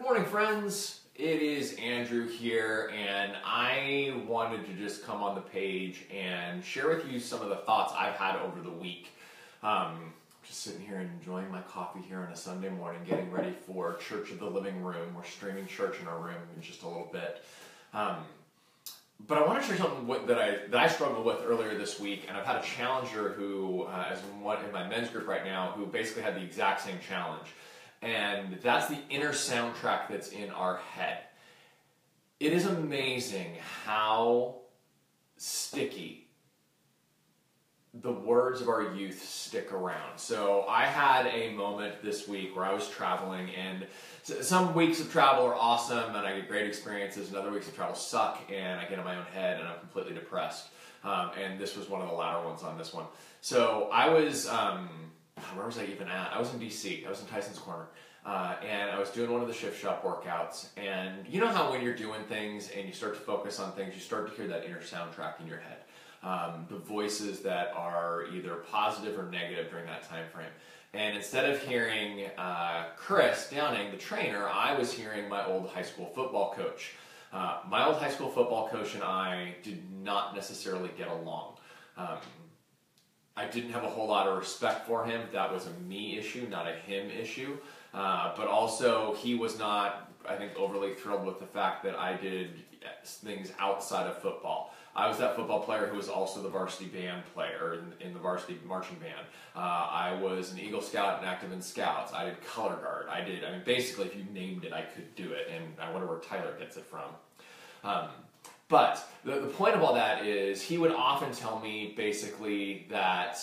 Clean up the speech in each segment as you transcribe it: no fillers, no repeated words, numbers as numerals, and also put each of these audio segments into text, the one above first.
morning, friends. It is Andrew here, and I wanted to just come on the page and share with you some of the thoughts I've had over the week. Just sitting here and enjoying my coffee here on a Sunday morning, getting ready for Church of the Living Room. We're streaming church in our room in just a little bit. But I want to share something that I struggled with earlier this week, and I've had a challenger who, as in my men's group right now, who basically had the exact same challenge. And that's the inner soundtrack that's in our head. It is amazing how sticky the words of our youth stick around. So I had a moment this week where I was traveling, and some weeks of travel are awesome and I get great experiences, and other weeks of travel suck and I get in my own head and I'm completely depressed. And this was one of the latter ones on this one. So I was... where was I even at? I was in DC. I was in Tyson's Corner. And I was doing one of the shift shop workouts. And you know how when you're doing things and you start to focus on things, you start to hear that inner soundtrack in your head. The voices that are either positive or negative during that time frame. And instead of hearing Chris Downing, the trainer, I was hearing my old high school football coach. My old high school football coach and I did not necessarily get along. I didn't have a whole lot of respect for him. That was a me issue, not a him issue. But also, he was not, I think, overly thrilled with the fact that I did things outside of football. I was that football player who was also the varsity band player in the varsity marching band. I was an Eagle Scout and active in Scouts. I did color guard. I mean, basically, if you named it, I could do it. And I wonder where Tyler gets it from. But the point of all that is he would often tell me basically that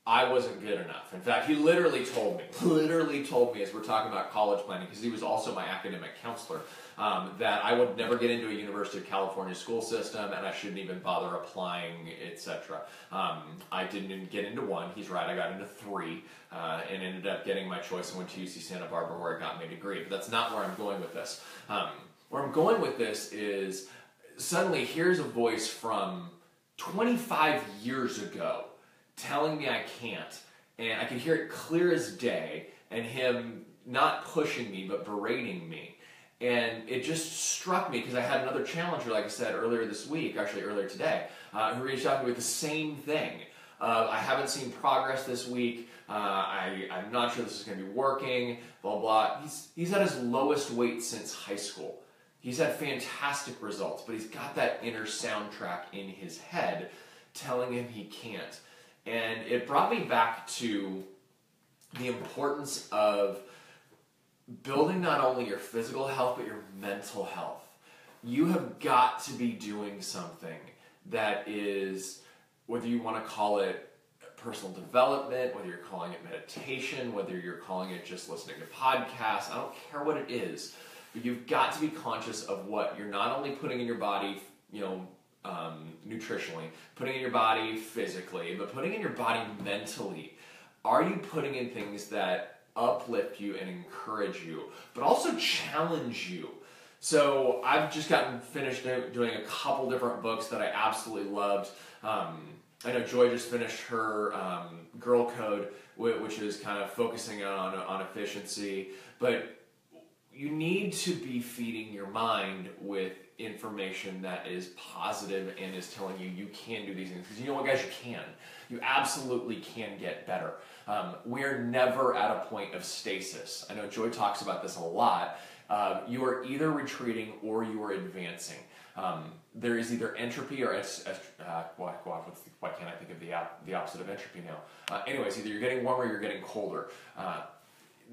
I wasn't good enough. In fact, he literally told me as we're talking about college planning, because he was also my academic counselor, that I would never get into a University of California school system and I shouldn't even bother applying, etc. I didn't get into one. He's right. I got into three and ended up getting my choice and went to UC Santa Barbara where I got my degree. But that's not where I'm going with this. Where I'm going with this is suddenly here's a voice from 25 years ago telling me I can't, and I can hear it clear as day, and him not pushing me but berating me. And it just struck me because I had another challenger, like I said earlier this week, actually earlier today, who reached out to me with the same thing. I haven't seen progress this week. I'm not sure this is going to be working, blah, blah. He's at his lowest weight since high school. He's had fantastic results, but he's got that inner soundtrack in his head telling him he can't. And it brought me back to the importance of building not only your physical health, but your mental health. You have got to be doing something that is, whether you want to call it personal development, whether you're calling it meditation, whether you're calling it just listening to podcasts, I don't care what it is. But you've got to be conscious of what you're not only putting in your body, nutritionally, putting in your body physically, but putting in your body mentally. Are you putting in things that uplift you and encourage you, but also challenge you? So I've just gotten finished doing a couple different books that I absolutely loved. I know Joy just finished her Girl Code, which is kind of focusing on efficiency, but you need to be feeding your mind with information that is positive and is telling you you can do these things. Because you know what, guys, you can. You absolutely can get better. We're never at a point of stasis. I know Joy talks about this a lot. You are either retreating or you are advancing. There is either entropy or why can't I think of the opposite of entropy now? Anyways, either you're getting warmer or you're getting colder.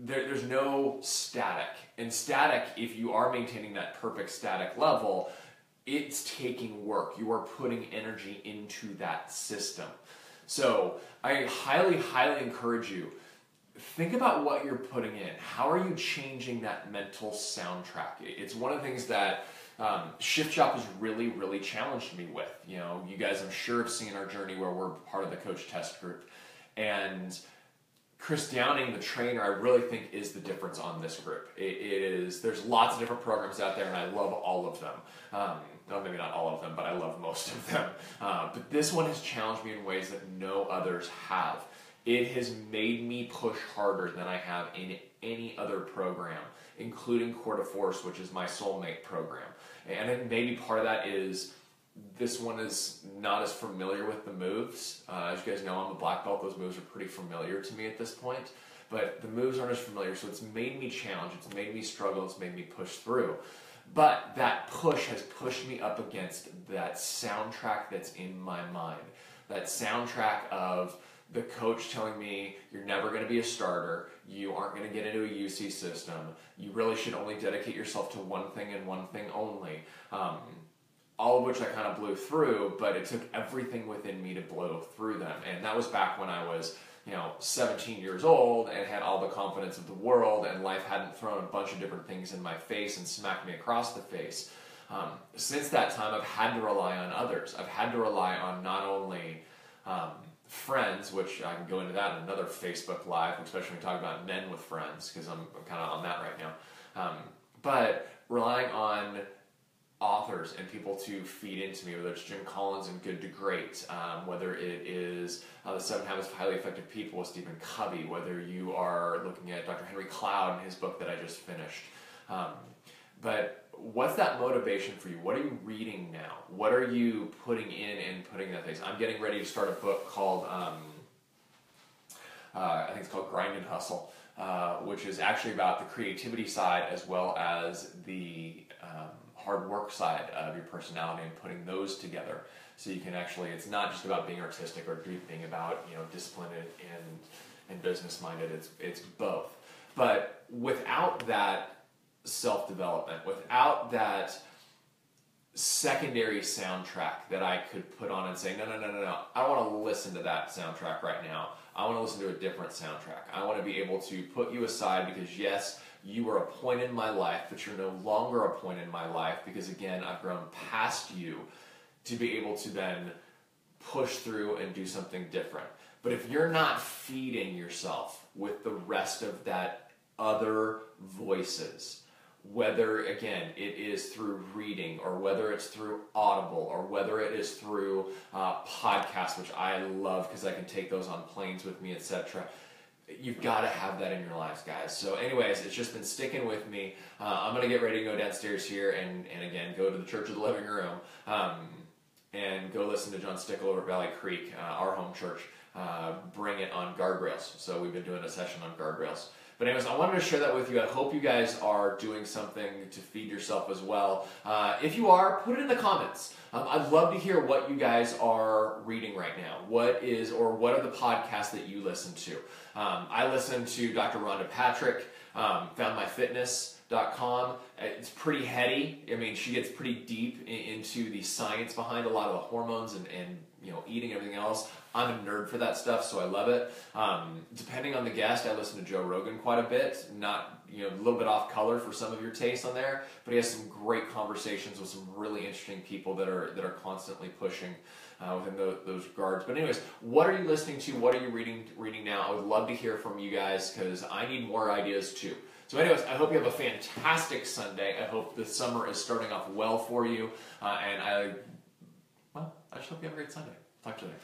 There's no static. And static, if you are maintaining that perfect static level, it's taking work. You are putting energy into that system. So I highly, highly encourage you, think about what you're putting in. How are you changing that mental soundtrack? It's one of the things that Shift Shop has really, really challenged me with. You know, you guys, I'm sure, have seen our journey where we're part of the coach test group. And Chris Downing, the trainer, I really think is the difference on this group. There's lots of different programs out there, and I love all of them. No, maybe not all of them, but I love most of them. But this one has challenged me in ways that no others have. It has made me push harder than I have in any other program, including Core de Force, which is my soulmate program. And I think maybe part of that is this one is not as familiar with the moves. As you guys know, I'm a black belt. Those moves are pretty familiar to me at this point. But the moves aren't as familiar, so it's made me challenge. It's made me struggle. It's made me push through. But that push has pushed me up against that soundtrack that's in my mind. That soundtrack of the coach telling me you're never going to be a starter, you aren't going to get into a UC system, you really should only dedicate yourself to one thing and one thing only. All of which I kind of blew through, but it took everything within me to blow through them. And that was back when I was 17 years old and had all the confidence of the world, and life hadn't thrown a bunch of different things in my face and smacked me across the face. Since that time, I've had to rely on others. I've had to rely on not only friends, which I can go into that in another Facebook Live, especially when we talk about men with friends, because I'm kind of on that right now. But relying on authors and people to feed into me, whether it's Jim Collins and Good to Great, whether it is The 7 Habits of Highly Effective People with Stephen Covey, whether you are looking at Dr. Henry Cloud and his book that I just finished. But what's that motivation for you? What are you reading now? What are you putting in and putting in that things? I'm getting ready to start a book called, I think it's called Grind and Hustle, which is actually about the creativity side as well as the hard work side of your personality and putting those together. So you can actually, it's not just about being artistic or being about, disciplined and business minded. It's both. But without that self-development, without that secondary soundtrack that I could put on and say, no, I don't want to listen to that soundtrack right now. I want to listen to a different soundtrack. I want to be able to put you aside because yes, you were a point in my life, but you're no longer a point in my life because again, I've grown past you to be able to then push through and do something different. But if you're not feeding yourself with the rest of that other voices, whether, again, it is through reading or whether it's through Audible or whether it is through podcasts, which I love because I can take those on planes with me, etc. You've got to have that in your lives, guys. So anyways, it's just been sticking with me. I'm going to get ready to go downstairs here and again, go to the Church of the Living Room and go listen to John Stickle over at Valley Creek, our home church, bring it on guardrails. So we've been doing a session on guardrails. But anyways, I wanted to share that with you. I hope you guys are doing something to feed yourself as well. If you are, put it in the comments. I'd love to hear what you guys are reading right now. What are the podcasts that you listen to? I listen to Dr. Rhonda Patrick, foundmyfitness.com. It's pretty heady. I mean, she gets pretty deep into the science behind a lot of the hormones and eating and everything else. I'm a nerd for that stuff, so I love it. Depending on the guest, I listen to Joe Rogan quite a bit. Not, a little bit off color for some of your tastes on there, but he has some great conversations with some really interesting people that are constantly pushing within those regards. But anyways, what are you listening to? What are you reading now? I would love to hear from you guys because I need more ideas too. So anyways, I hope you have a fantastic Sunday. I hope the summer is starting off well for you. And I just hope you have a great Sunday. Talk to you later.